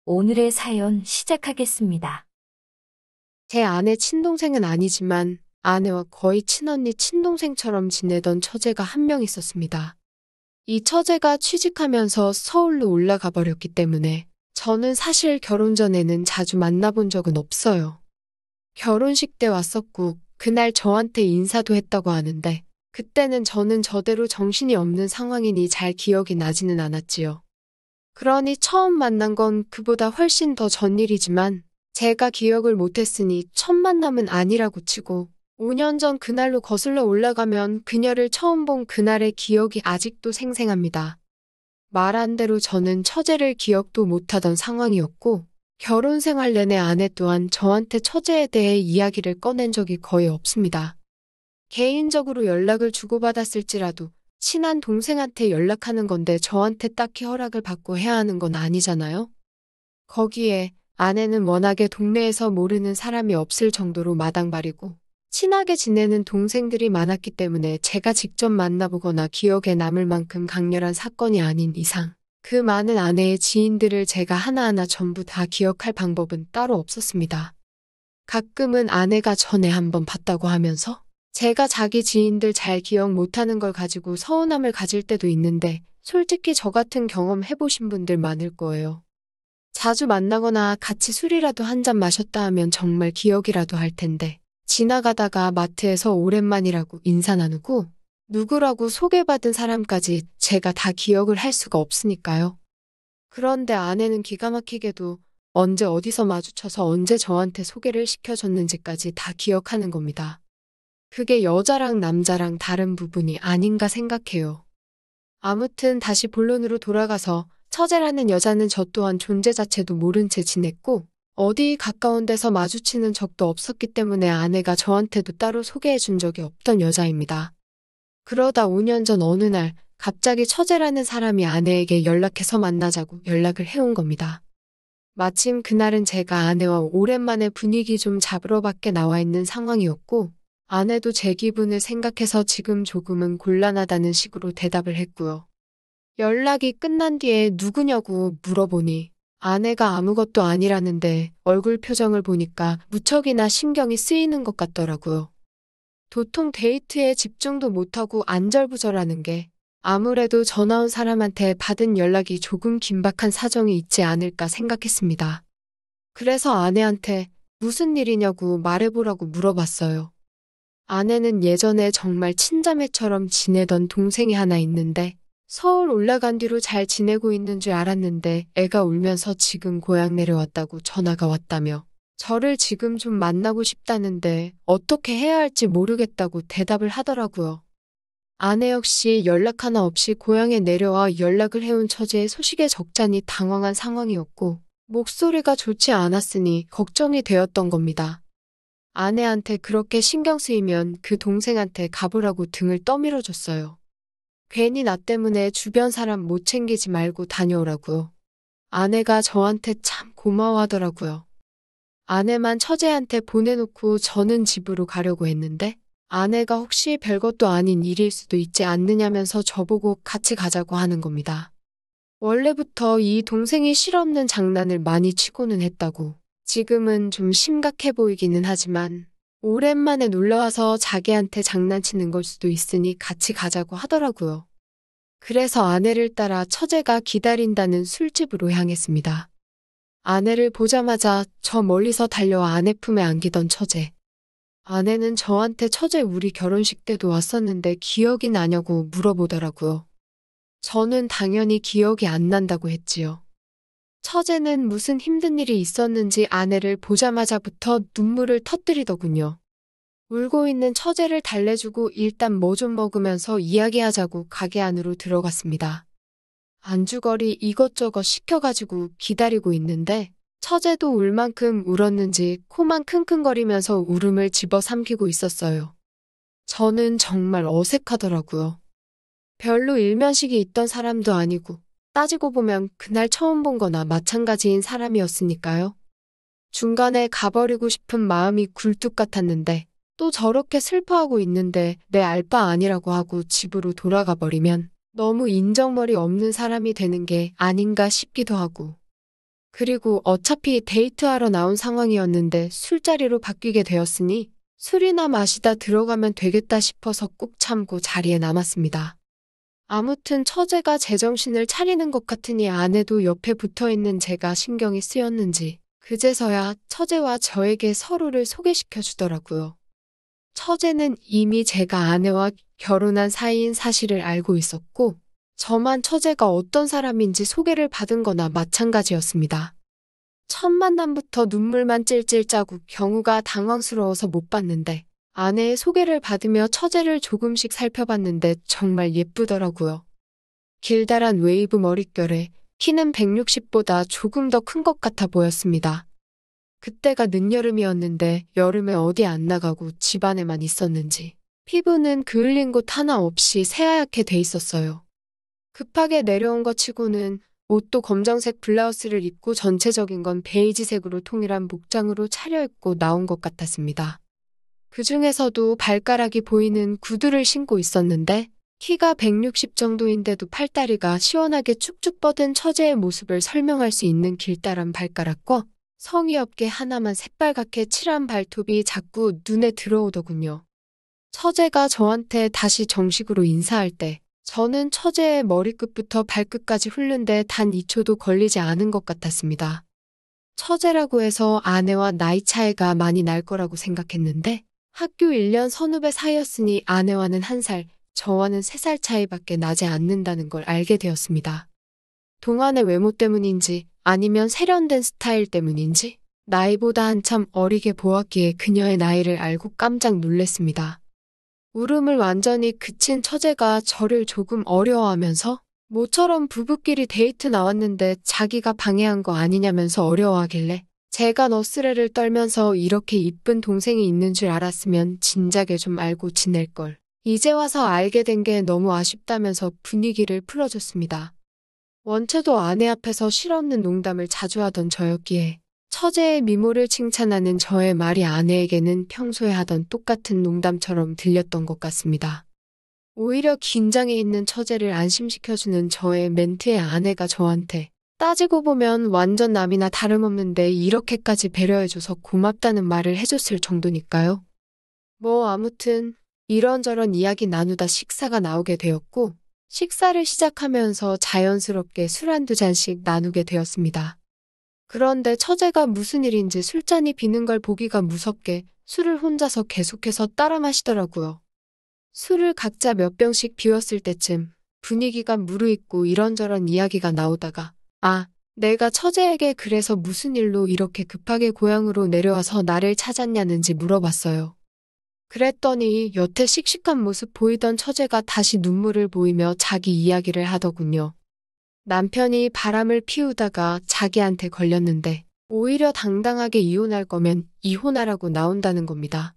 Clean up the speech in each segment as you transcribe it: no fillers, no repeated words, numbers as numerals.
오늘의 사연 시작하겠습니다. 제 아내 친동생은 아니지만 아내와 거의 친언니 친동생처럼 지내던 처제가 한 명 있었습니다. 이 처제가 취직하면서 서울로 올라가 버렸기 때문에 저는 사실 결혼 전에는 자주 만나본 적은 없어요. 결혼식 때 왔었고 그날 저한테 인사도 했다고 하는데 그때는 저는 저대로 정신이 없는 상황이니 잘 기억이 나지는 않았지요. 그러니 처음 만난 건 그보다 훨씬 더 전일이지만 제가 기억을 못했으니 첫 만남은 아니라고 치고 5년 전 그날로 거슬러 올라가면 그녀를 처음 본 그날의 기억이 아직도 생생합니다. 말한 대로 저는 처제를 기억도 못하던 상황이었고 결혼 생활 내내 아내 또한 저한테 처제에 대해 이야기를 꺼낸 적이 거의 없습니다. 개인적으로 연락을 주고받았을지라도 친한 동생한테 연락하는 건데 저한테 딱히 허락을 받고 해야 하는 건 아니잖아요? 거기에 아내는 워낙에 동네에서 모르는 사람이 없을 정도로 마당발이고 친하게 지내는 동생들이 많았기 때문에 제가 직접 만나보거나 기억에 남을 만큼 강렬한 사건이 아닌 이상 그 많은 아내의 지인들을 제가 하나하나 전부 다 기억할 방법은 따로 없었습니다. 가끔은 아내가 전에 한번 봤다고 하면서 제가 자기 지인들 잘 기억 못하는 걸 가지고 서운함을 가질 때도 있는데 솔직히 저 같은 경험 해보신 분들 많을 거예요. 자주 만나거나 같이 술이라도 한 잔 마셨다 하면 정말 기억이라도 할 텐데 지나가다가 마트에서 오랜만이라고 인사 나누고 누구라고 소개받은 사람까지 제가 다 기억을 할 수가 없으니까요. 그런데 아내는 기가 막히게도 언제 어디서 마주쳐서 언제 저한테 소개를 시켜줬는지까지 다 기억하는 겁니다. 그게 여자랑 남자랑 다른 부분이 아닌가 생각해요. 아무튼 다시 본론으로 돌아가서 처제라는 여자는 저 또한 존재 자체도 모른 채 지냈고 어디 가까운 데서 마주치는 적도 없었기 때문에 아내가 저한테도 따로 소개해 준 적이 없던 여자입니다. 그러다 5년 전 어느 날 갑자기 처제라는 사람이 아내에게 연락해서 만나자고 연락을 해온 겁니다. 마침 그날은 제가 아내와 오랜만에 분위기 좀 잡으러 밖에 나와 있는 상황이었고 아내도 제 기분을 생각해서 지금 조금은 곤란하다는 식으로 대답을 했고요. 연락이 끝난 뒤에 누구냐고 물어보니 아내가 아무것도 아니라는데 얼굴 표정을 보니까 무척이나 신경이 쓰이는 것 같더라고요. 도통 데이트에 집중도 못하고 안절부절하는 게 아무래도 전화 온 사람한테 받은 연락이 조금 긴박한 사정이 있지 않을까 생각했습니다. 그래서 아내한테 무슨 일이냐고 말해보라고 물어봤어요. 아내는 예전에 정말 친자매처럼 지내던 동생이 하나 있는데 서울 올라간 뒤로 잘 지내고 있는 줄 알았는데 애가 울면서 지금 고향 내려왔다고 전화가 왔다며 저를 지금 좀 만나고 싶다는데 어떻게 해야 할지 모르겠다고 대답을 하더라고요. 아내 역시 연락 하나 없이 고향에 내려와 연락을 해온 처제의 소식에 적잖이 당황한 상황이었고 목소리가 좋지 않았으니 걱정이 되었던 겁니다. 아내한테 그렇게 신경 쓰이면 그 동생한테 가보라고 등을 떠밀어줬어요. 괜히 나 때문에 주변 사람 못 챙기지 말고 다녀오라고요. 아내가 저한테 참 고마워하더라고요. 아내만 처제한테 보내놓고 저는 집으로 가려고 했는데 아내가 혹시 별것도 아닌 일일 수도 있지 않느냐면서 저보고 같이 가자고 하는 겁니다. 원래부터 이 동생이 실없는 장난을 많이 치고는 했다고. 지금은 좀 심각해 보이기는 하지만 오랜만에 놀러와서 자기한테 장난치는 걸 수도 있으니 같이 가자고 하더라고요. 그래서 아내를 따라 처제가 기다린다는 술집으로 향했습니다. 아내를 보자마자 저 멀리서 달려와 아내 품에 안기던 처제. 아내는 저한테 처제 우리 결혼식 때도 왔었는데 기억이 나냐고 물어보더라고요. 저는 당연히 기억이 안 난다고 했지요. 처제는 무슨 힘든 일이 있었는지 아내를 보자마자부터 눈물을 터뜨리더군요. 울고 있는 처제를 달래주고 일단 뭐 좀 먹으면서 이야기하자고 가게 안으로 들어갔습니다. 안주거리 이것저것 시켜가지고 기다리고 있는데 처제도 울 만큼 울었는지 코만 킁킁거리면서 울음을 집어삼키고 있었어요. 저는 정말 어색하더라고요. 별로 일면식이 있던 사람도 아니고 따지고 보면 그날 처음 본 거나 마찬가지인 사람이었으니까요. 중간에 가버리고 싶은 마음이 굴뚝 같았는데 또 저렇게 슬퍼하고 있는데 내 알 바 아니라고 하고 집으로 돌아가 버리면 너무 인정머리 없는 사람이 되는 게 아닌가 싶기도 하고 그리고 어차피 데이트하러 나온 상황이었는데 술자리로 바뀌게 되었으니 술이나 마시다 들어가면 되겠다 싶어서 꾹 참고 자리에 남았습니다. 아무튼 처제가 제정신을 차리는 것 같으니 아내도 옆에 붙어 있는 제가 신경이 쓰였는지 그제서야 처제와 저에게 서로를 소개시켜 주더라고요. 처제는 이미 제가 아내와 결혼한 사이인 사실을 알고 있었고 저만 처제가 어떤 사람인지 소개를 받은 거나 마찬가지였습니다. 첫 만남부터 눈물만 찔찔 짜고 경우가 당황스러워서 못 봤는데 아내의 소개를 받으며 처제를 조금씩 살펴봤는데 정말 예쁘더라고요. 길다란 웨이브 머릿결에 키는 160보다 조금 더 큰 것 같아 보였습니다. 그때가 늦여름이었는데 여름에 어디 안 나가고 집 안에만 있었는지 피부는 그을린 곳 하나 없이 새하얗게 돼 있었어요. 급하게 내려온 것 치고는 옷도 검정색 블라우스를 입고 전체적인 건 베이지색으로 통일한 목장으로 차려입고 나온 것 같았습니다. 그 중에서도 발가락이 보이는 구두를 신고 있었는데 키가 160 정도인데도 팔다리가 시원하게 쭉쭉 뻗은 처제의 모습을 설명할 수 있는 길다란 발가락과 성의 없게 하나만 새빨갛게 칠한 발톱이 자꾸 눈에 들어오더군요. 처제가 저한테 다시 정식으로 인사할 때 저는 처제의 머리끝부터 발끝까지 훑는데 단 2초도 걸리지 않은 것 같았습니다. 처제라고 해서 아내와 나이 차이가 많이 날 거라고 생각했는데 학교 1년 선후배 사이였으니 아내와는 1살, 저와는 3살 차이밖에 나지 않는다는 걸 알게 되었습니다. 동안의 외모 때문인지 아니면 세련된 스타일 때문인지 나이보다 한참 어리게 보았기에 그녀의 나이를 알고 깜짝 놀랐습니다. 울음을 완전히 그친 처제가 저를 조금 어려워하면서 모처럼 부부끼리 데이트 나왔는데 자기가 방해한 거 아니냐면서 어려워하길래 제가 너스레를 떨면서 이렇게 이쁜 동생이 있는 줄 알았으면 진작에 좀 알고 지낼걸. 이제 와서 알게 된 게 너무 아쉽다면서 분위기를 풀어줬습니다. 원체도 아내 앞에서 실없는 농담을 자주 하던 저였기에 처제의 미모를 칭찬하는 저의 말이 아내에게는 평소에 하던 똑같은 농담처럼 들렸던 것 같습니다. 오히려 긴장해 있는 처제를 안심시켜주는 저의 멘트에 아내가 저한테 따지고 보면 완전 남이나 다름없는데 이렇게까지 배려해줘서 고맙다는 말을 해줬을 정도니까요. 뭐 아무튼 이런저런 이야기 나누다 식사가 나오게 되었고 식사를 시작하면서 자연스럽게 술 한두 잔씩 나누게 되었습니다. 그런데 처제가 무슨 일인지 술잔이 비는 걸 보기가 무섭게 술을 혼자서 계속해서 따라 마시더라고요. 술을 각자 몇 병씩 비웠을 때쯤 분위기가 무르익고 이런저런 이야기가 나오다가 내가 처제에게 그래서 무슨 일로 이렇게 급하게 고향으로 내려와서 나를 찾았냐는지 물어봤어요. 그랬더니 여태 씩씩한 모습 보이던 처제가 다시 눈물을 보이며 자기 이야기를 하더군요. 남편이 바람을 피우다가 자기한테 걸렸는데 오히려 당당하게 이혼할 거면 이혼하라고 나온다는 겁니다.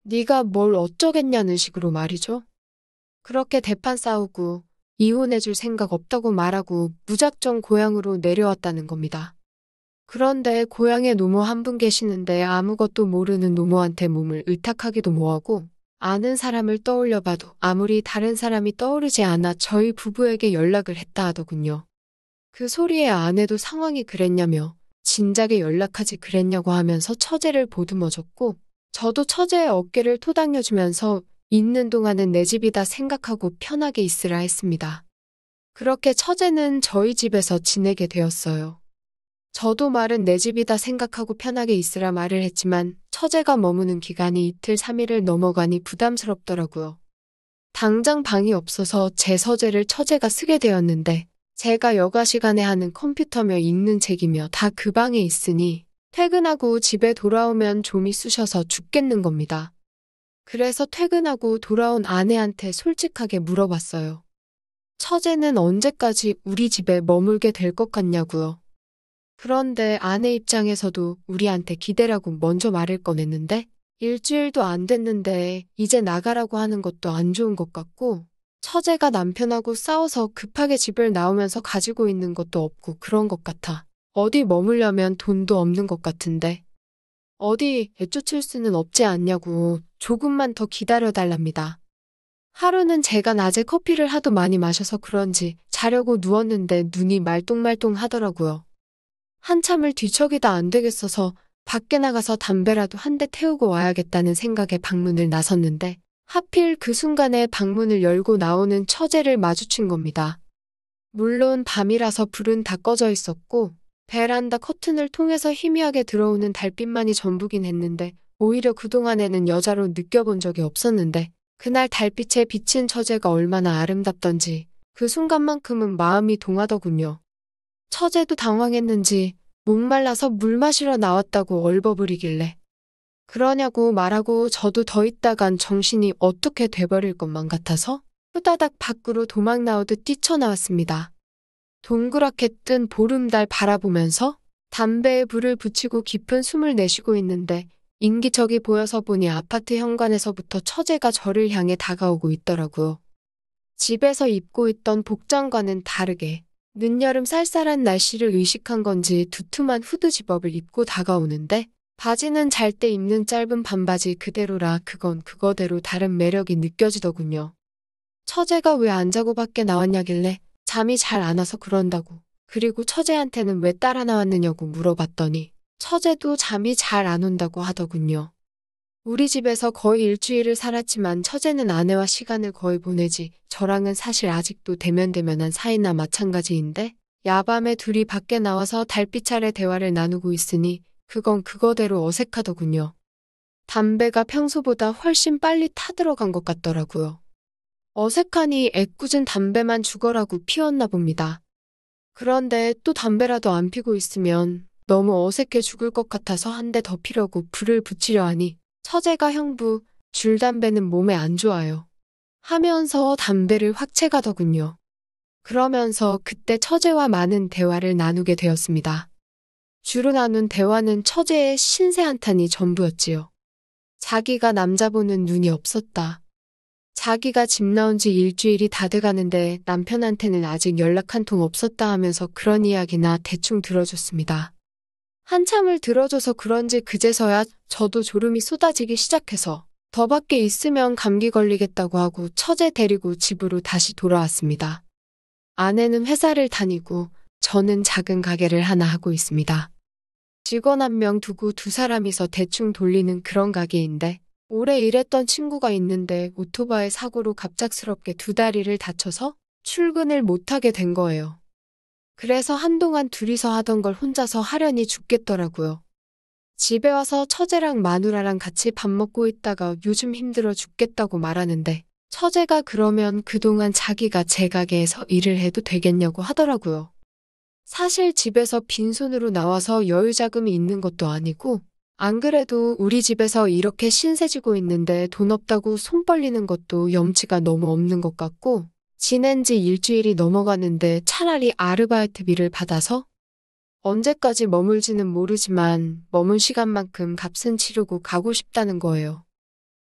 네가 뭘 어쩌겠냐는 식으로 말이죠. 그렇게 대판 싸우고 이혼해줄 생각 없다고 말하고 무작정 고향으로 내려왔다는 겁니다. 그런데 고향에 노모 한 분 계시는데 아무것도 모르는 노모한테 몸을 의탁하기도 뭐하고 아는 사람을 떠올려봐도 아무리 다른 사람이 떠오르지 않아 저희 부부에게 연락을 했다 하더군요. 그 소리에 아내도 상황이 그랬냐며 진작에 연락하지 그랬냐고 하면서 처제를 보듬어줬고 저도 처제의 어깨를 토닥여주면서 있는 동안은 내 집이다 생각하고 편하게 있으라 했습니다. 그렇게 처제는 저희 집에서 지내게 되었어요. 저도 말은 내 집이다 생각하고 편하게 있으라 말을 했지만 처제가 머무는 기간이 이틀 3일을 넘어가니 부담스럽더라고요. 당장 방이 없어서 제 서재를 처제가 쓰게 되었는데 제가 여가 시간에 하는 컴퓨터며 읽는 책이며 다 그 방에 있으니 퇴근하고 집에 돌아오면 좀이 쑤셔서 죽겠는 겁니다. 그래서 퇴근하고 돌아온 아내한테 솔직하게 물어봤어요. 처제는 언제까지 우리 집에 머물게 될 것 같냐고요. 그런데 아내 입장에서도 우리한테 기대라고 먼저 말을 꺼냈는데 일주일도 안 됐는데 이제 나가라고 하는 것도 안 좋은 것 같고 처제가 남편하고 싸워서 급하게 집을 나오면서 가지고 있는 것도 없고 그런 것 같아. 어디 머물려면 돈도 없는 것 같은데 어디 애쫓을 수는 없지 않냐고 조금만 더 기다려달랍니다. 하루는 제가 낮에 커피를 하도 많이 마셔서 그런지 자려고 누웠는데 눈이 말똥말똥 하더라고요. 한참을 뒤척이다 안 되겠어서 밖에 나가서 담배라도 한 대 태우고 와야겠다는 생각에 방문을 나섰는데 하필 그 순간에 방문을 열고 나오는 처제를 마주친 겁니다. 물론 밤이라서 불은 다 꺼져 있었고 베란다 커튼을 통해서 희미하게 들어오는 달빛만이 전부긴 했는데 오히려 그동안에는 여자로 느껴본 적이 없었는데 그날 달빛에 비친 처제가 얼마나 아름답던지 그 순간만큼은 마음이 동하더군요. 처제도 당황했는지 목말라서 물 마시러 나왔다고 얼버무리길래 그러냐고 말하고 저도 더 있다간 정신이 어떻게 돼버릴 것만 같아서 후다닥 밖으로 도망 나오듯 뛰쳐나왔습니다. 동그랗게 뜬 보름달 바라보면서 담배에 불을 붙이고 깊은 숨을 내쉬고 있는데 인기척이 보여서 보니 아파트 현관에서부터 처제가 저를 향해 다가오고 있더라고요. 집에서 입고 있던 복장과는 다르게 늦여름 쌀쌀한 날씨를 의식한 건지 두툼한 후드 집업을 입고 다가오는데 바지는 잘 때 입는 짧은 반바지 그대로라 그건 그거대로 다른 매력이 느껴지더군요. 처제가 왜 안 자고 밖에 나왔냐길래 잠이 잘 안 와서 그런다고 그리고 처제한테는 왜 따라 나왔느냐고 물어봤더니 처제도 잠이 잘 안 온다고 하더군요. 우리 집에서 거의 일주일을 살았지만 처제는 아내와 시간을 거의 보내지 저랑은 사실 아직도 대면대면한 사이나 마찬가지인데 야밤에 둘이 밖에 나와서 달빛 아래 대화를 나누고 있으니 그건 그거대로 어색하더군요. 담배가 평소보다 훨씬 빨리 타들어간 것 같더라고요. 어색하니 애꿎은 담배만 죽어라고 피웠나 봅니다. 그런데 또 담배라도 안 피고 있으면 너무 어색해 죽을 것 같아서 한 대 더 피려고 불을 붙이려 하니 처제가 형부, 줄담배는 몸에 안 좋아요. 하면서 담배를 확 채가더군요. 그러면서 그때 처제와 많은 대화를 나누게 되었습니다. 주로 나눈 대화는 처제의 신세 한탄이 전부였지요. 자기가 남자 보는 눈이 없었다. 자기가 집 나온 지 일주일이 다 돼가는데 남편한테는 아직 연락 한 통 없었다 하면서 그런 이야기나 대충 들어줬습니다. 한참을 들어줘서 그런지 그제서야 저도 졸음이 쏟아지기 시작해서 더 밖에 있으면 감기 걸리겠다고 하고 처제 데리고 집으로 다시 돌아왔습니다. 아내는 회사를 다니고 저는 작은 가게를 하나 하고 있습니다. 직원 한 명 두고 두 사람이서 대충 돌리는 그런 가게인데 오래 일했던 친구가 있는데 오토바이 사고로 갑작스럽게 두 다리를 다쳐서 출근을 못하게 된 거예요. 그래서 한동안 둘이서 하던 걸 혼자서 하려니 죽겠더라고요. 집에 와서 처제랑 마누라랑 같이 밥 먹고 있다가 요즘 힘들어 죽겠다고 말하는데 처제가 그러면 그동안 자기가 제 가게에서 일을 해도 되겠냐고 하더라고요. 사실 집에서 빈손으로 나와서 여유자금이 있는 것도 아니고 안 그래도 우리 집에서 이렇게 신세지고 있는데 돈 없다고 손 벌리는 것도 염치가 너무 없는 것 같고 지낸 지 일주일이 넘어가는데 차라리 아르바이트비를 받아서 언제까지 머물지는 모르지만 머문 시간만큼 값은 치르고 가고 싶다는 거예요.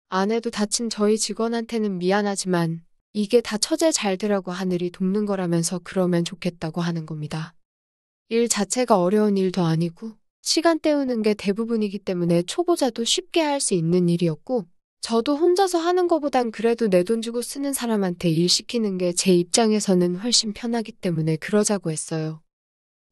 아내도 다친 저희 직원한테는 미안하지만 이게 다 처제 잘 되라고 하늘이 돕는 거라면서 그러면 좋겠다고 하는 겁니다. 일 자체가 어려운 일도 아니고 시간 때우는 게 대부분이기 때문에 초보자도 쉽게 할 수 있는 일이었고 저도 혼자서 하는 것보단 그래도 내 돈 주고 쓰는 사람한테 일 시키는 게 제 입장에서는 훨씬 편하기 때문에 그러자고 했어요.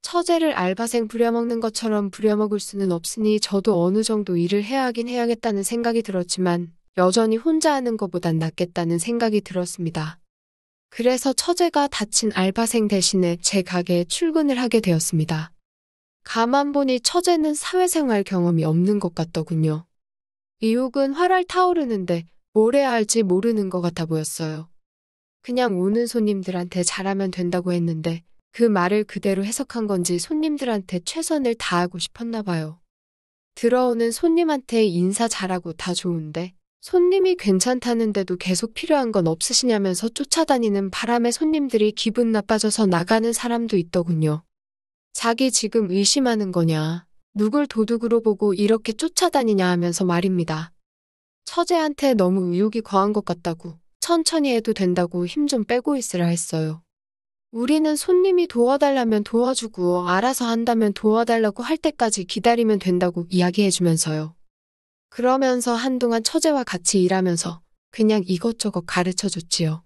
처제를 알바생 부려먹는 것처럼 부려먹을 수는 없으니 저도 어느 정도 일을 해야 하긴 해야겠다는 생각이 들었지만 여전히 혼자 하는 것보단 낫겠다는 생각이 들었습니다. 그래서 처제가 다친 알바생 대신에 제 가게에 출근을 하게 되었습니다. 가만 보니 처제는 사회생활 경험이 없는 것 같더군요. 의욕은 활활 타오르는데 뭘 해야 할지 모르는 것 같아 보였어요. 그냥 오는 손님들한테 잘하면 된다고 했는데 그 말을 그대로 해석한 건지 손님들한테 최선을 다하고 싶었나 봐요. 들어오는 손님한테 인사 잘하고 다 좋은데 손님이 괜찮다는데도 계속 필요한 건 없으시냐면서 쫓아다니는 바람에 손님들이 기분 나빠져서 나가는 사람도 있더군요. 자기 지금 의심하는 거냐, 누굴 도둑으로 보고 이렇게 쫓아다니냐 하면서 말입니다. 처제한테 너무 의욕이 과한 것 같다고, 천천히 해도 된다고 힘 좀 빼고 있으라 했어요. 우리는 손님이 도와달라면 도와주고 알아서 한다면 도와달라고 할 때까지 기다리면 된다고 이야기해주면서요. 그러면서 한동안 처제와 같이 일하면서 그냥 이것저것 가르쳐줬지요.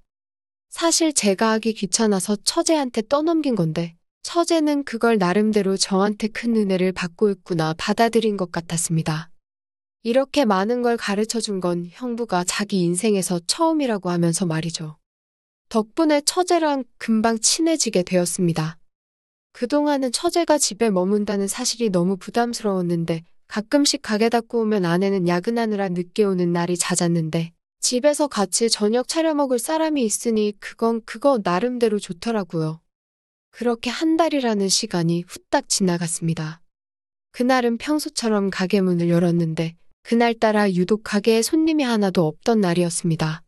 사실 제가 하기 귀찮아서 처제한테 떠넘긴 건데 처제는 그걸 나름대로 저한테 큰 은혜를 받고 있구나 받아들인 것 같았습니다. 이렇게 많은 걸 가르쳐 준 건 형부가 자기 인생에서 처음이라고 하면서 말이죠. 덕분에 처제랑 금방 친해지게 되었습니다. 그동안은 처제가 집에 머문다는 사실이 너무 부담스러웠는데 가끔씩 가게 닫고 오면 아내는 야근하느라 늦게 오는 날이 잦았는데 집에서 같이 저녁 차려 먹을 사람이 있으니 그거 나름대로 좋더라고요. 그렇게 한 달이라는 시간이 후딱 지나갔습니다. 그날은 평소처럼 가게 문을 열었는데 그날따라 유독 가게에 손님이 하나도 없던 날이었습니다.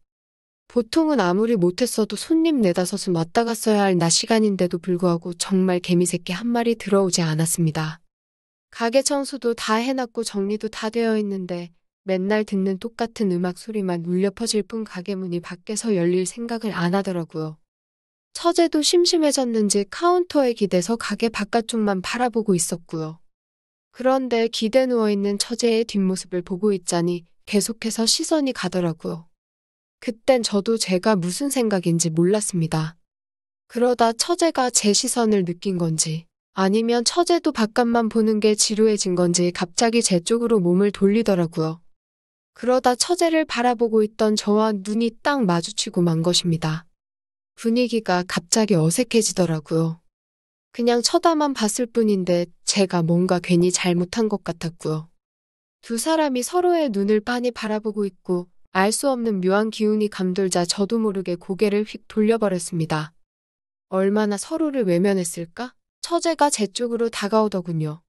보통은 아무리 못했어도 손님 네다섯은 왔다 갔어야 할 낮 시간인데도 불구하고 정말 개미새끼 한 마리 들어오지 않았습니다. 가게 청소도 다 해놨고 정리도 다 되어 있는데 맨날 듣는 똑같은 음악 소리만 울려 퍼질 뿐 가게 문이 밖에서 열릴 생각을 안 하더라고요. 처제도 심심해졌는지 카운터에 기대서 가게 바깥쪽만 바라보고 있었고요. 그런데 기대 누워있는 처제의 뒷모습을 보고 있자니 계속해서 시선이 가더라고요. 그땐 저도 제가 무슨 생각인지 몰랐습니다. 그러다 처제가 제 시선을 느낀 건지 아니면 처제도 바깥만 보는 게 지루해진 건지 갑자기 제 쪽으로 몸을 돌리더라고요. 그러다 처제를 바라보고 있던 저와 눈이 딱 마주치고 만 것입니다. 분위기가 갑자기 어색해지더라고요. 그냥 쳐다만 봤을 뿐인데 제가 뭔가 괜히 잘못한 것 같았고요. 두 사람이 서로의 눈을 빤히 바라보고 있고 알 수 없는 묘한 기운이 감돌자 저도 모르게 고개를 휙 돌려버렸습니다. 얼마나 서로를 외면했을까? 처제가 제 쪽으로 다가오더군요.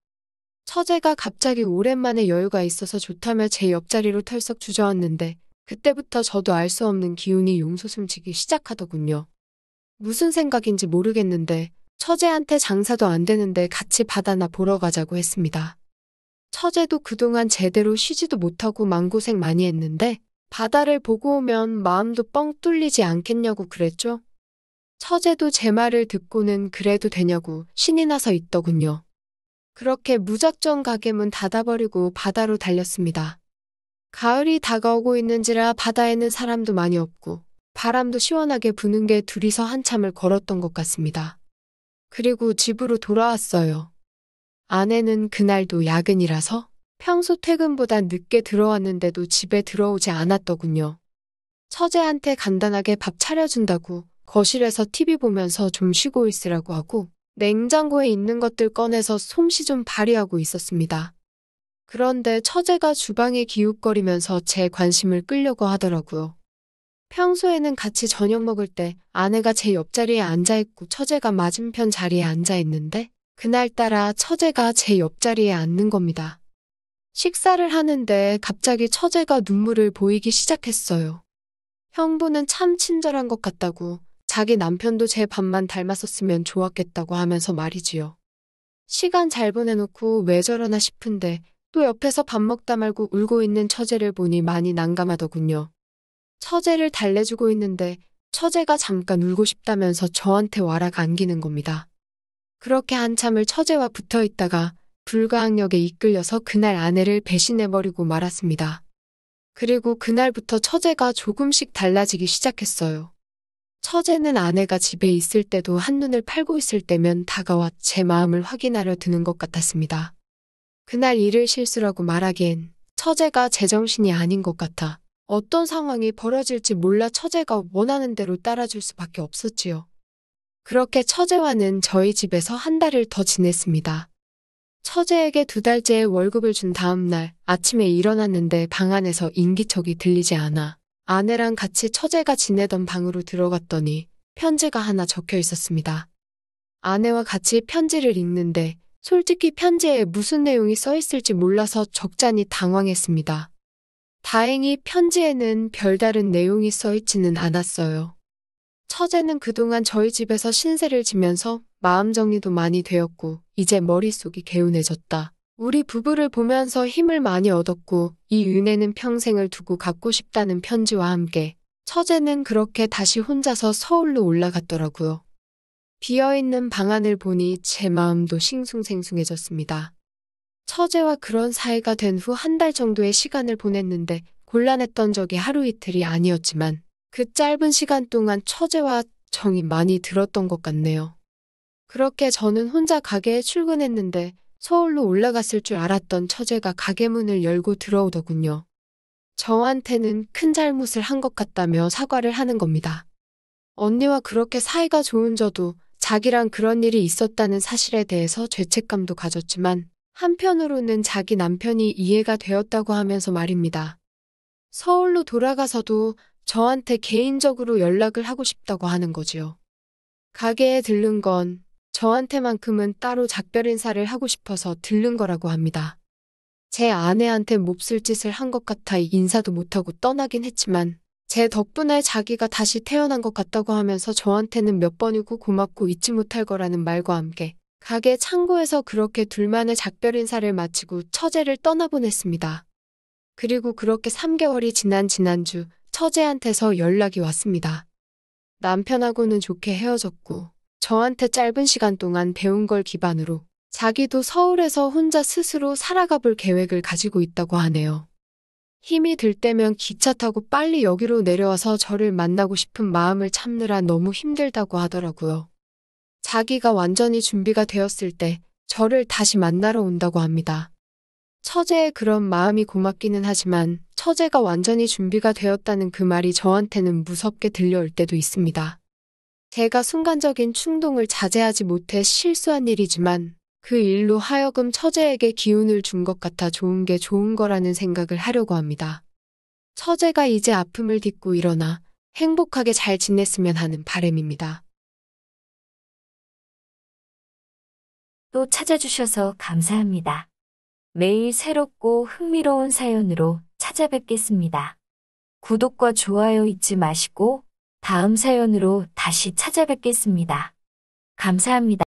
처제가 갑자기 오랜만에 여유가 있어서 좋다며 제 옆자리로 털썩 주저앉는데 그때부터 저도 알 수 없는 기운이 용솟음치기 시작하더군요. 무슨 생각인지 모르겠는데 처제한테 장사도 안 되는데 같이 바다나 보러 가자고 했습니다. 처제도 그동안 제대로 쉬지도 못하고 마음고생 많이 했는데 바다를 보고 오면 마음도 뻥 뚫리지 않겠냐고 그랬죠. 처제도 제 말을 듣고는 그래도 되냐고 신이 나서 있더군요. 그렇게 무작정 가게 문 닫아버리고 바다로 달렸습니다. 가을이 다가오고 있는지라 바다에는 사람도 많이 없고 바람도 시원하게 부는 게 둘이서 한참을 걸었던 것 같습니다. 그리고 집으로 돌아왔어요. 아내는 그날도 야근이라서 평소 퇴근보다 늦게 들어왔는데도 집에 들어오지 않았더군요. 처제한테 간단하게 밥 차려준다고 거실에서 TV 보면서 좀 쉬고 있으라고 하고 냉장고에 있는 것들 꺼내서 솜씨 좀 발휘하고 있었습니다. 그런데 처제가 주방에 기웃거리면서 제 관심을 끌려고 하더라고요. 평소에는 같이 저녁 먹을 때 아내가 제 옆자리에 앉아있고 처제가 맞은편 자리에 앉아있는데 그날따라 처제가 제 옆자리에 앉는 겁니다. 식사를 하는데 갑자기 처제가 눈물을 보이기 시작했어요. 형부는 참 친절한 것 같다고 자기 남편도 제 밥만 닮았었으면 좋았겠다고 하면서 말이지요. 시간 잘 보내놓고 왜 저러나 싶은데 또 옆에서 밥 먹다 말고 울고 있는 처제를 보니 많이 난감하더군요. 처제를 달래주고 있는데 처제가 잠깐 울고 싶다면서 저한테 와락 안기는 겁니다. 그렇게 한참을 처제와 붙어 있다가 불가항력에 이끌려서 그날 아내를 배신해버리고 말았습니다. 그리고 그날부터 처제가 조금씩 달라지기 시작했어요. 처제는 아내가 집에 있을 때도 한눈을 팔고 있을 때면 다가와 제 마음을 확인하려 드는 것 같았습니다. 그날 일을 실수라고 말하기엔 처제가 제정신이 아닌 것 같아 어떤 상황이 벌어질지 몰라 처제가 원하는 대로 따라줄 수밖에 없었지요. 그렇게 처제와는 저희 집에서 한 달을 더 지냈습니다. 처제에게 2달째의 월급을 준 다음 날 아침에 일어났는데 방 안에서 인기척이 들리지 않아 아내랑 같이 처제가 지내던 방으로 들어갔더니 편지가 하나 적혀 있었습니다. 아내와 같이 편지를 읽는데 솔직히 편지에 무슨 내용이 써 있을지 몰라서 적잖이 당황했습니다. 다행히 편지에는 별다른 내용이 써 있지는 않았어요. 처제는 그동안 저희 집에서 신세를 지면서 마음 정리도 많이 되었고 이제 머릿속이 개운해졌다. 우리 부부를 보면서 힘을 많이 얻었고 이 은혜는 평생을 두고 갖고 싶다는 편지와 함께 처제는 그렇게 다시 혼자서 서울로 올라갔더라고요. 비어있는 방안을 보니 제 마음도 싱숭생숭해졌습니다. 처제와 그런 사이가 된 후 한 달 정도의 시간을 보냈는데 곤란했던 적이 하루 이틀이 아니었지만 그 짧은 시간 동안 처제와 정이 많이 들었던 것 같네요. 그렇게 저는 혼자 가게에 출근했는데 서울로 올라갔을 줄 알았던 처제가 가게 문을 열고 들어오더군요. 저한테는 큰 잘못을 한 것 같다며 사과를 하는 겁니다. 언니와 그렇게 사이가 좋은 저도 자기랑 그런 일이 있었다는 사실에 대해서 죄책감도 가졌지만 한편으로는 자기 남편이 이해가 되었다고 하면서 말입니다. 서울로 돌아가서도 저한테 개인적으로 연락을 하고 싶다고 하는 거지요. 가게에 들른 건 저한테만큼은 따로 작별 인사를 하고 싶어서 들른 거라고 합니다. 제 아내한테 몹쓸 짓을 한 것 같아 인사도 못하고 떠나긴 했지만 제 덕분에 자기가 다시 태어난 것 같다고 하면서 저한테는 몇 번이고 고맙고 잊지 못할 거라는 말과 함께 가게 창고에서 그렇게 둘만의 작별 인사를 마치고 처제를 떠나보냈습니다. 그리고 그렇게 3개월이 지난 지난주 처제한테서 연락이 왔습니다. 남편하고는 좋게 헤어졌고 저한테 짧은 시간 동안 배운 걸 기반으로 자기도 서울에서 혼자 스스로 살아가 볼 계획을 가지고 있다고 하네요. 힘이 들 때면 기차 타고 빨리 여기로 내려와서 저를 만나고 싶은 마음을 참느라 너무 힘들다고 하더라고요. 자기가 완전히 준비가 되었을 때 저를 다시 만나러 온다고 합니다. 처제의 그런 마음이 고맙기는 하지만 처제가 완전히 준비가 되었다는 그 말이 저한테는 무섭게 들려올 때도 있습니다. 제가 순간적인 충동을 자제하지 못해 실수한 일이지만 그 일로 하여금 처제에게 기운을 준 것 같아 좋은 게 좋은 거라는 생각을 하려고 합니다. 처제가 이제 아픔을 딛고 일어나 행복하게 잘 지냈으면 하는 바람입니다. 또 찾아주셔서 감사합니다. 매일 새롭고 흥미로운 사연으로 찾아뵙겠습니다. 구독과 좋아요 잊지 마시고 다음 사연으로 다시 찾아뵙겠습니다. 감사합니다.